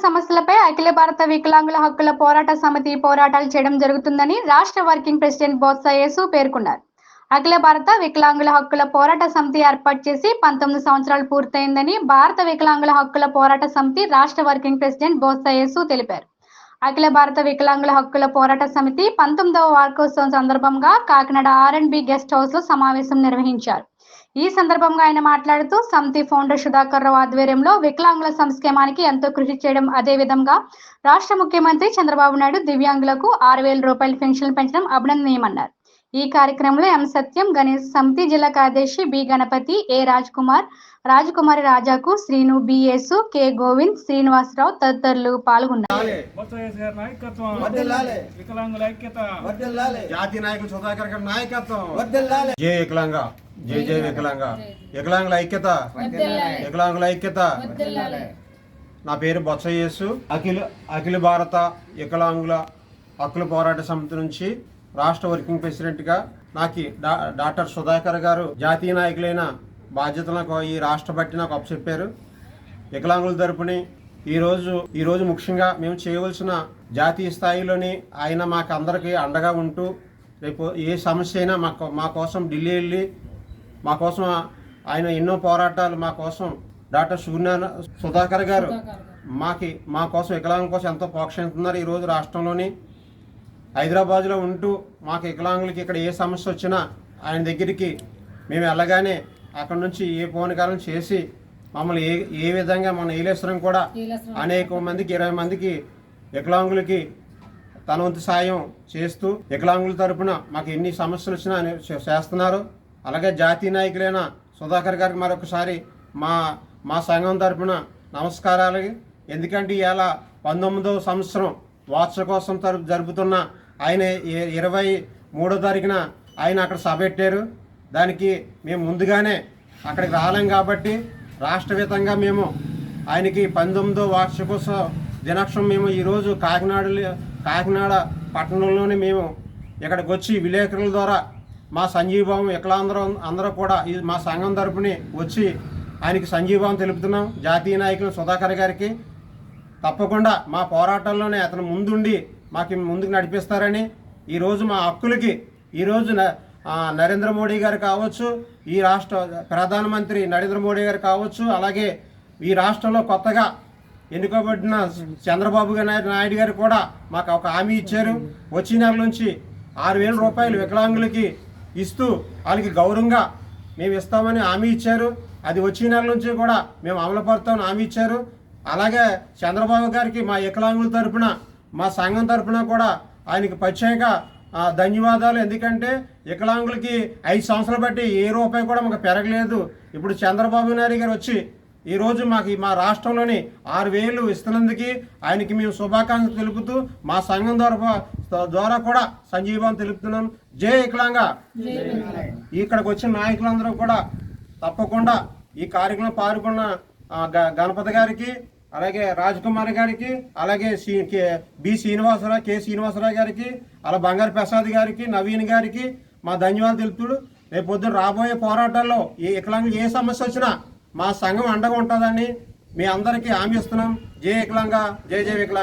సమస్యలపై అఖిల భారత వికలాంగుల హక్కుల పోరాట సమితి పోరాటాలు చేయడం జరుగుతుందని రాష్ట్ర వర్కింగ్ ప్రెసిడెంట్ బొత్స యేసు పేర్కొన్నారు. అఖిల భారత వికలాంగుల హక్కుల పోరాట సమితి ఏర్పాటు చేసి 19 సంవత్సరాలు పూర్తయిందని భారత వికలాంగుల హక్కుల పోరాట సమితి రాష్ట్ర వర్కింగ్ ప్రెసిడెంట్ బొత్స యేసు తెలిపారు. అఖిల భారత వికలాంగుల హక్కుల పోరాట సమితి 19వ వార్షికోత్సవం సందర్భంగా కాకినాడ R&B గెస్ట్ హౌస్ లో సమావేశం నిర్వహించారు. ఈ సందర్భంగా ఆయన మాట్లాడుతూ సమితి ఫౌండర్ సుధాకర్ రావు ఆధ్వర్యంలో వికలాంగుల సంక్షేమానికి ఎంతో కృషి చేయడం, అదే విధంగా రాష్ట్ర ముఖ్యమంత్రి చంద్రబాబు నాయుడు దివ్యాంగులకు 6,000 రూపాయల పెన్షన్ పెంచడం అభినందనీయమన్నారు. ఈ కార్యక్రమంలో ఎం సత్యం, గణేష్, సమితి జిల్లా కార్యదర్శి బి గణపతి, ఏ రాజ్కుమార్, రాజకుమారి రాజాకు, శ్రీను, బి యేసు, కె గోవింద్, శ్రీనివాసరావు తదితరులు పాల్గొన్నారు. జై జై వికలాంగ, వికలాంగుల ఐక్యత, వికలాంగుల ఐక్యత. నా పేరు బొత్స యేసు. అఖిల భారత వికలాంగుల హక్కుల పోరాట సమితి నుంచి రాష్ట్ర వర్కింగ్ ప్రెసిడెంట్గా నాకు డాక్టర్ సుధాకర్ గారు జాతీయ నాయకులైన బాధ్యతలకు ఈ రాష్ట్ర బట్టి నాకు అప్పచెప్పారు. వికలాంగుల తరపుని ఈరోజు ముఖ్యంగా మేము చేయవలసిన జాతీయ స్థాయిలోని ఆయన మాకు అందరికీ అండగా ఉంటూ రేపు ఏ సమస్య అయినా మా కోసం ఢిల్లీ వెళ్ళి మా కోసం ఆయన ఎన్నో పోరాటాలు మా కోసం డాక్టర్ సుధాకర్ గారు మా కోసం వికలాంగుల కోసం ఎంతో ప్రోత్సహిస్తున్నారు. ఈరోజు రాష్ట్రంలోని హైదరాబాద్లో ఉంటూ మాకు వికలాంగులకి ఇక్కడ ఏ సమస్య వచ్చినా ఆయన దగ్గరికి మేము వెళ్ళగానే అక్కడ నుంచి ఏ ఫోన్ చేసి మమ్మల్ని ఏ విధంగా మన ఏలేశ్వరం కూడా అనేక మందికి 20 మందికి వికలాంగులకి తన వంతు సాయం చేస్తూ వికలాంగుల తరపున మాకు ఎన్ని సమస్యలు వచ్చినా చేస్తున్నారు. అలాగే జాతీయ నాయకులైన సుధాకర్ గారికి మరొకసారి మా సంఘం తరపున నమస్కారాలు. ఎందుకంటే ఇవాళ 19వ సంవత్సరం వార్షికోత్సవం జరుపుతున్న ఆయన 23వ తారీఖున ఆయన అక్కడ సభ పెట్టారు. దానికి మేము ముందుగానే అక్కడికి రాలేం కాబట్టి రాష్ట్ర వ్యాప్తంగా మేము ఆయనకి 19వ వార్షికోత్సవ దినోత్సవం మేము ఈరోజు కాకినాడ పట్టణంలోనే మేము ఇక్కడికి వచ్చి విలేకరుల ద్వారా మా సంఘీభావం అందరూ కూడా మా సంఘం తరపుని వచ్చి ఆయనకి సంఘీభావం తెలుపుతున్నాం. జాతీయ నాయకులు సుధాకర్ గారికి తప్పకుండా మా పోరాటంలోనే అతను ముందుండి మాకు ముందుకు నడిపిస్తారని, ఈరోజు మా హక్కులకి ఈరోజు నరేంద్ర మోడీ గారు కావచ్చు, ఈ రాష్ట్ర ప్రధానమంత్రి నరేంద్ర మోడీ గారు కావచ్చు, అలాగే ఈ రాష్ట్రంలో కొత్తగా ఎన్నుకోబడిన చంద్రబాబు నాయుడు గారు కూడా మాకు ఒక హామీ ఇచ్చారు. వచ్చే నెల నుంచి 6,000 రూపాయలు వికలాంగులకి ఇస్తూ వాళ్ళకి గౌరవంగా మేము ఇస్తామని హామీ ఇచ్చారు. అది వచ్చే నెల నుంచి కూడా మేము అమలు పరుతామని హామీ ఇచ్చారు. అలాగే చంద్రబాబు గారికి మా వికలాంగుల తరపున మా సంఘం తరపున కూడా ఆయనకి ప్రత్యేక ధన్యవాదాలు. ఎందుకంటే వికలాంగులకి 5 సంవత్సరాలు బట్టి ఏ రూపాయి కూడా మాకు పెరగలేదు. ఇప్పుడు చంద్రబాబు నాయుడు గారు వచ్చి ఈరోజు మా రాష్ట్రంలోని 6,000 ఇస్తున్నందుకు ఆయనకి మేము శుభాకాంక్షలు తెలుపుతూ మా సంఘం ద్వారా కూడా సంఘీభావం తెలుపుతున్నాం. జై వికలాంగ. ఇక్కడికి వచ్చిన నాయకులందరూ కూడా తప్పకుండా ఈ కార్యక్రమం పాల్గొన్న గణపతి గారికి, అలాగే రాజకుమారి గారికి, అలాగే బి శ్రీనివాసరావు, కె శ్రీనివాసరావు గారికి, అలా బంగారు ప్రసాద్ గారికి, నవీన్ గారికి మా ధన్యవాదాలు తెలుపుతూ రేపు పొద్దున రాబోయే పోరాటాల్లో ఏ వికలాంగులు ఏ సమస్య వచ్చినా మా సంఘం అండగా ఉంటుందని మీ అందరికీ హామీ ఇస్తున్నాం. జై వికలాంగ, జై జై వికలాంగ.